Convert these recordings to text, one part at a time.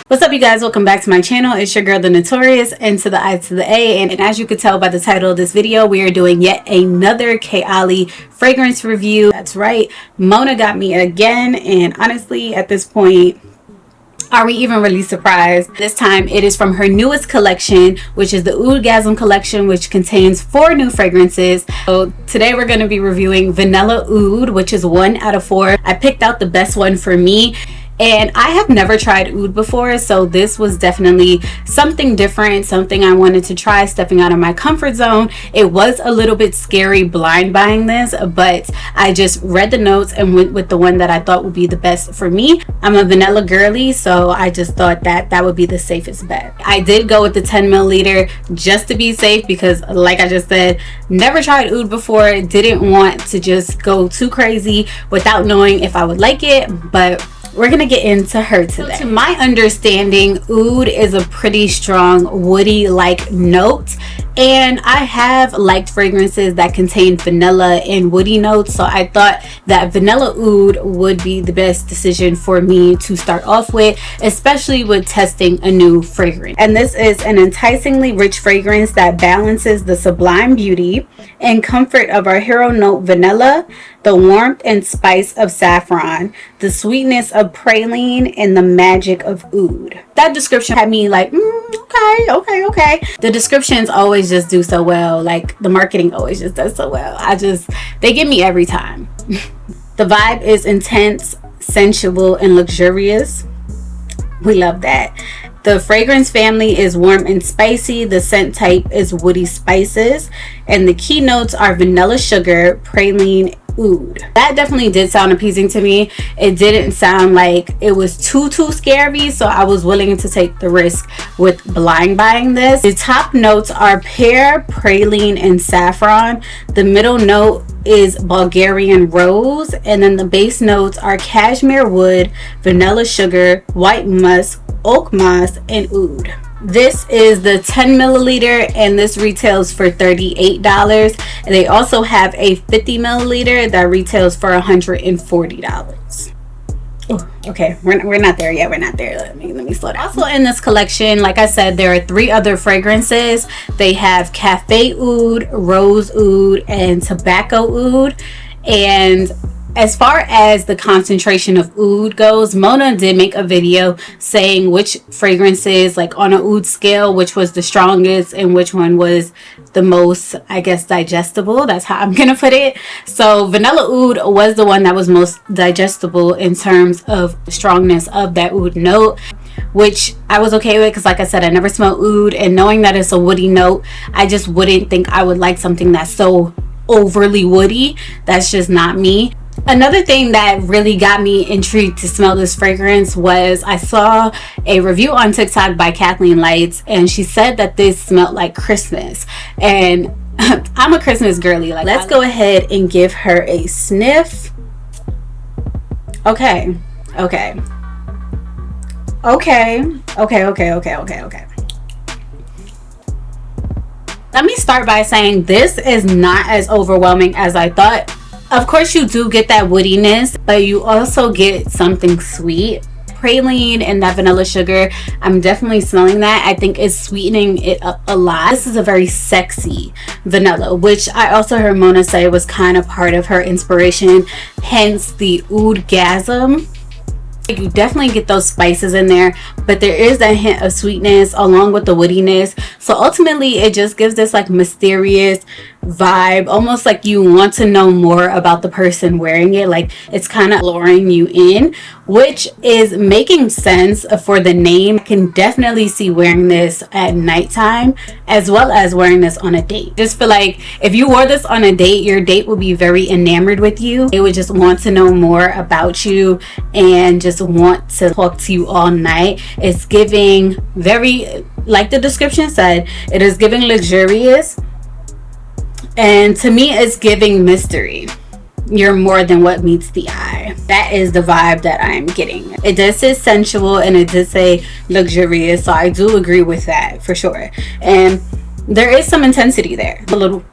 What's up, you guys? Welcome back to my channel. It's your girl, the Notorious N to the I to the A. And as you could tell by the title of this video, we are doing yet another Kayali fragrance review. That's right, Mona got me again. And honestly, at this point, are we even really surprised? This time it is from her newest collection, which is the Oudgasm collection, which contains 4 new fragrances. So today we're going to be reviewing Vanilla Oud, which is 1 out of 4. I picked out the best one for me. And I have never tried oud before, so this was definitely something different, something I wanted to try, stepping out of my comfort zone. It was a little bit scary blind buying this, but I just read the notes and went with the one that I thought would be the best for me. I'm a vanilla girly, so I just thought that that would be the safest bet. I did go with the 10 milliliter just to be safe because, like I just said, never tried oud before, didn't want to just go too crazy without knowing if I would like it, but we're gonna get into her today. So to my understanding, oud is a pretty strong woody like note, and I have liked fragrances that contain vanilla and woody notes, so I thought that Vanilla Oud would be the best decision for me to start off with, especially with testing a new fragrance. And this is an enticingly rich fragrance that balances the sublime beauty and comfort of our hero note vanilla, the warmth and spice of saffron, the sweetness of praline, and the magic of oud. That description had me like, okay. The descriptions always just do so well. Like, the marketing always just does so well. They get me every time. The vibe is intense, sensual, and luxurious. We love that. The fragrance family is warm and spicy. The scent type is woody spices. And the key notes are vanilla sugar, praline, oud. That definitely did sound appeasing to me. It didn't sound like it was too scary, so I was willing to take the risk with blind buying this. The top notes are pear, praline, and saffron. The middle note is Bulgarian rose, and then the base notes are cashmere wood, vanilla sugar, white musk, oak moss, and oud. This is the 10 milliliter, and this retails for $38. And they also have a 50 milliliter that retails for $140. Oh, okay, we're not there yet. We're not there. Let me slow down. Also in this collection, like I said, there are 3 other fragrances. They have cafe oud, rose oud, and tobacco oud. And as far as the concentration of oud goes, Mona did make a video saying which fragrances, like on a oud scale, which was the strongest and which one was the most, I guess, digestible. That's how I'm gonna put it. So Vanilla Oud was the one that was most digestible in terms of the strongness of that oud note, which I was okay with because, like I said, I never smelled oud, and knowing that it's a woody note, I just wouldn't think I would like something that's so overly woody. That's just not me. Another thing that really got me intrigued to smell this fragrance was I saw a review on TikTok by Kathleen Lights, and she said that this smelled like Christmas. And I'm a Christmas girly. Like, let's go ahead and give her a sniff. Okay. Let me start by saying this is not as overwhelming as I thought. Of course, you do get that woodiness, but you also get something sweet. Praline and that vanilla sugar, I'm definitely smelling that. I think it's sweetening it up a lot. This is a very sexy vanilla, which I also heard Mona say was kind of part of her inspiration, hence the Oudgasm. You definitely get those spices in there, but there is that hint of sweetness along with the woodiness. So ultimately, it just gives this like mysterious vibe, almost like you want to know more about the person wearing it. Like, it's kind of luring you in, which is making sense for the name. I can definitely see wearing this at nighttime as well as wearing this on a date. Just feel like if you wore this on a date, your date would be very enamored with you. They would just want to know more about you and just want to talk to you all night. It's giving very, like the description said, it is giving luxurious, and to me it's giving mystery. You're more than what meets the eye. That is the vibe that I'm getting. It does say sensual and it does say luxurious, so I do agree with that for sure. And there is some intensity there, a little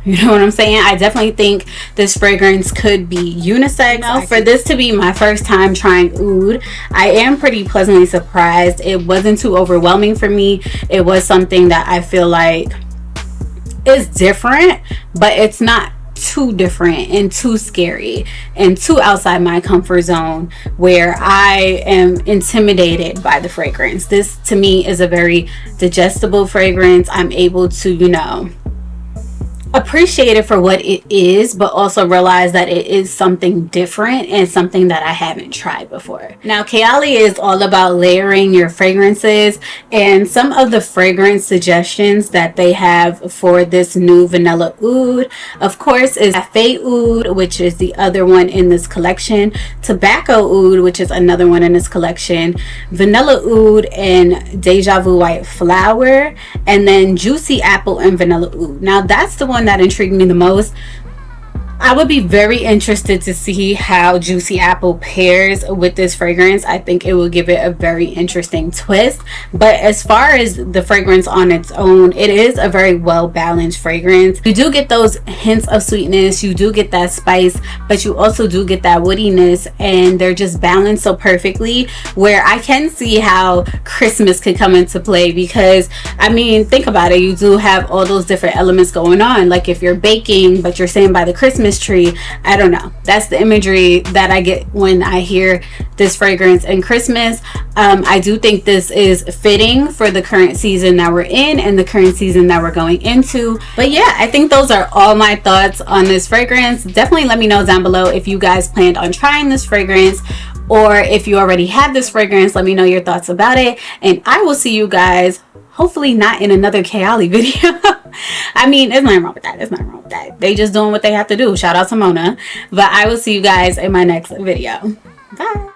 You know what I'm saying? I definitely think this fragrance could be unisex. Now, for this to be my first time trying oud, I am pretty pleasantly surprised. It wasn't too overwhelming for me. It was something that I feel like is different, but it's not too different and too scary and too outside my comfort zone where I am intimidated by the fragrance. This to me is a very digestible fragrance. I'm able to, you know, appreciate it for what it is, but also realize that it is something different and something that I haven't tried before. Now, Kayali is all about layering your fragrances, and some of the fragrance suggestions that they have for this new Vanilla Oud, of course, is Cafe Oud, which is the other one in this collection, Tobacco Oud, which is another one in this collection, Vanilla Oud and Deja Vu White Flower, and then Juicy Apple and Vanilla Oud. Now, that's the one that intrigued me the most. I would be very interested to see how Juicy Apple pairs with this fragrance. I think it will give it a very interesting twist. But as far as the fragrance on its own, it is a very well balanced fragrance. You do get those hints of sweetness, you do get that spice, but you also do get that woodiness, and they're just balanced so perfectly where I can see how Christmas could come into play, because I mean, think about it, you do have all those different elements going on. Like if you're baking but you're staying by the Christmas tree, I don't know, that's the imagery that I get when I hear this fragrance in Christmas. I do think this is fitting for the current season that we're in and the current season that we're going into. But yeah, I think those are all my thoughts on this fragrance. Definitely let me know down below if you guys planned on trying this fragrance, or if you already have this fragrance, let me know your thoughts about it. And I will see you guys hopefully not in another Kayali video. I mean, there's nothing wrong with that. There's nothing wrong with that. They just doing what they have to do. Shout out to Mona. But I will see you guys in my next video. Bye.